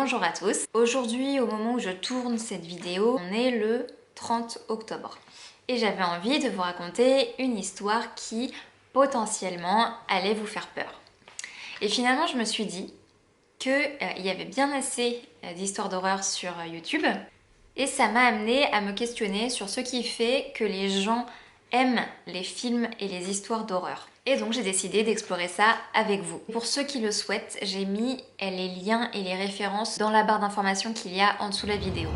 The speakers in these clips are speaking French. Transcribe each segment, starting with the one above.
Bonjour à tous. Aujourd'hui, au moment où je tourne cette vidéo, on est le 30 octobre. Et j'avais envie de vous raconter une histoire qui, potentiellement, allait vous faire peur. Et finalement, je me suis dit qu'il y avait bien assez d'histoires d'horreur sur YouTube. Et ça m'a amené à me questionner sur ce qui fait que les gens aiment les films et les histoires d'horreur. Et donc j'ai décidé d'explorer ça avec vous. Pour ceux qui le souhaitent, j'ai mis les liens et les références dans la barre d'informations qu'il y a en dessous de la vidéo.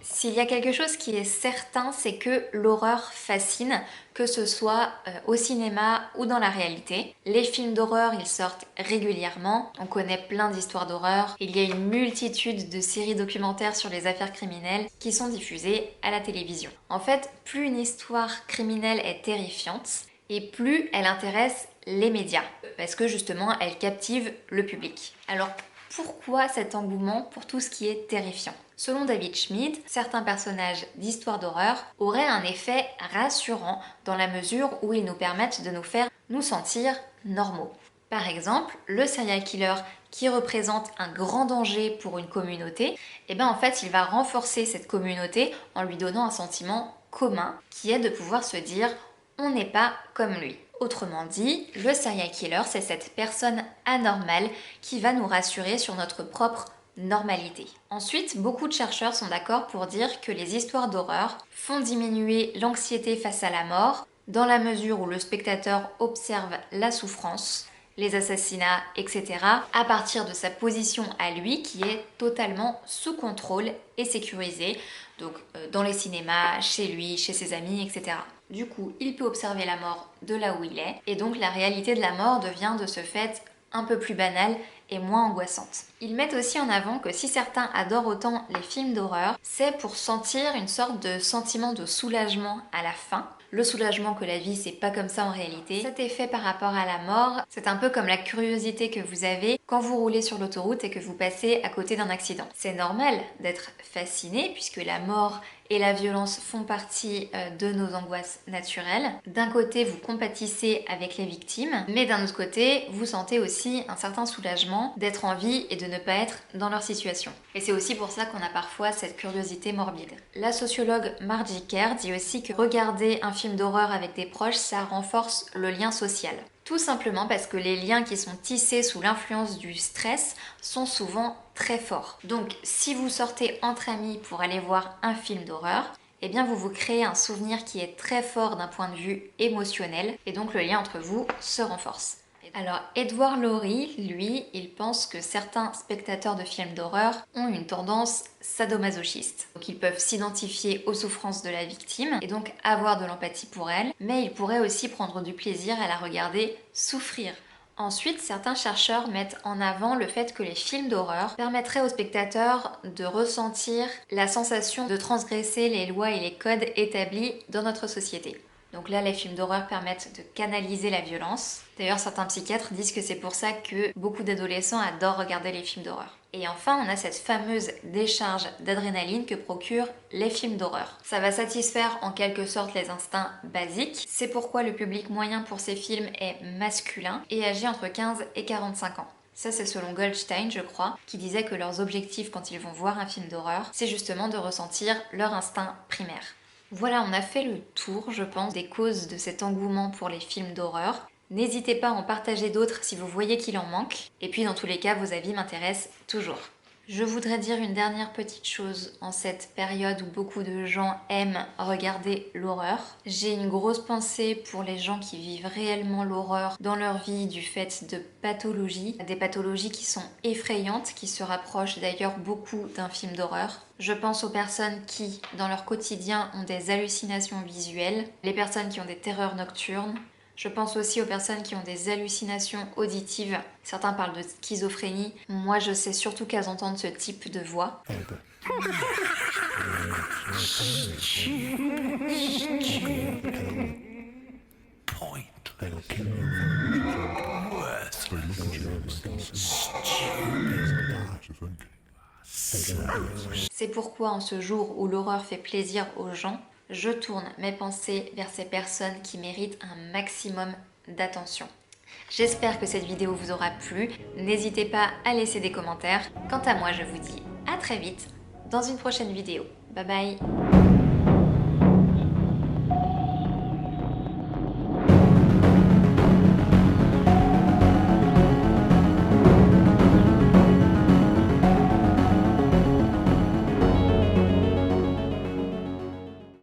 S'il y a quelque chose qui est certain, c'est que l'horreur fascine, que ce soit au cinéma ou dans la réalité. Les films d'horreur, ils sortent régulièrement, on connaît plein d'histoires d'horreur, il y a une multitude de séries documentaires sur les affaires criminelles qui sont diffusées à la télévision. En fait, plus une histoire criminelle est terrifiante, et plus elle intéresse les médias, parce que justement, elle captive le public. Alors, pourquoi cet engouement pour tout ce qui est terrifiant? Selon David Schmid, certains personnages d'histoires d'horreur auraient un effet rassurant dans la mesure où ils nous permettent de nous faire nous sentir normaux. Par exemple, le serial killer qui représente un grand danger pour une communauté, en fait, il va renforcer cette communauté en lui donnant un sentiment commun qui est de pouvoir se dire « on n'est pas comme lui ». Autrement dit, le serial killer, c'est cette personne anormale qui va nous rassurer sur notre propre normalité. Ensuite, beaucoup de chercheurs sont d'accord pour dire que les histoires d'horreur font diminuer l'anxiété face à la mort, dans la mesure où le spectateur observe la souffrance, les assassinats, etc., à partir de sa position à lui qui est totalement sous contrôle et sécurisée, donc dans les cinémas, chez lui, chez ses amis, etc. Du coup, il peut observer la mort de là où il est, et donc la réalité de la mort devient de ce fait un peu plus banale et moins angoissante. Ils mettent aussi en avant que si certains adorent autant les films d'horreur, c'est pour sentir une sorte de sentiment de soulagement à la fin. Le soulagement que la vie c'est pas comme ça en réalité. Cet effet par rapport à la mort, c'est un peu comme la curiosité que vous avez quand vous roulez sur l'autoroute et que vous passez à côté d'un accident. C'est normal d'être fasciné puisque la mort et la violence font partie de nos angoisses naturelles. D'un côté, vous compatissez avec les victimes, mais d'un autre côté, vous sentez aussi un certain soulagement d'être en vie et de ne pas être dans leur situation. Et c'est aussi pour ça qu'on a parfois cette curiosité morbide. La sociologue Margie Kerr dit aussi que regarder un film d'horreur avec des proches, ça renforce le lien social. Tout simplement parce que les liens qui sont tissés sous l'influence du stress sont souvent très forts. Donc si vous sortez entre amis pour aller voir un film d'horreur, vous vous créez un souvenir qui est très fort d'un point de vue émotionnel et donc le lien entre vous se renforce. Alors Edward Laurie, lui, il pense que certains spectateurs de films d'horreur ont une tendance sadomasochiste. Donc ils peuvent s'identifier aux souffrances de la victime et donc avoir de l'empathie pour elle, mais ils pourraient aussi prendre du plaisir à la regarder souffrir. Ensuite, certains chercheurs mettent en avant le fait que les films d'horreur permettraient aux spectateurs de ressentir la sensation de transgresser les lois et les codes établis dans notre société. Donc là, les films d'horreur permettent de canaliser la violence. D'ailleurs, certains psychiatres disent que c'est pour ça que beaucoup d'adolescents adorent regarder les films d'horreur. Et enfin, on a cette fameuse décharge d'adrénaline que procurent les films d'horreur. Ça va satisfaire en quelque sorte les instincts basiques. C'est pourquoi le public moyen pour ces films est masculin et âgé entre 15 et 45 ans. Ça, c'est selon Goldstein, je crois, qui disait que leurs objectifs quand ils vont voir un film d'horreur, c'est justement de ressentir leur instinct primaire. Voilà, on a fait le tour, je pense, des causes de cet engouement pour les films d'horreur. N'hésitez pas à en partager d'autres si vous voyez qu'il en manque. Et puis, dans tous les cas, vos avis m'intéressent toujours. Je voudrais dire une dernière petite chose en cette période où beaucoup de gens aiment regarder l'horreur. J'ai une grosse pensée pour les gens qui vivent réellement l'horreur dans leur vie du fait de pathologies. Des pathologies qui sont effrayantes, qui se rapprochent d'ailleurs beaucoup d'un film d'horreur. Je pense aux personnes qui, dans leur quotidien, ont des hallucinations visuelles, les personnes qui ont des terreurs nocturnes. Je pense aussi aux personnes qui ont des hallucinations auditives. Certains parlent de schizophrénie. Moi, je sais surtout qu'elles entendent ce type de voix. C'est pourquoi en ce jour où l'horreur fait plaisir aux gens, je tourne mes pensées vers ces personnes qui méritent un maximum d'attention. J'espère que cette vidéo vous aura plu. N'hésitez pas à laisser des commentaires. Quant à moi, je vous dis à très vite dans une prochaine vidéo. Bye bye!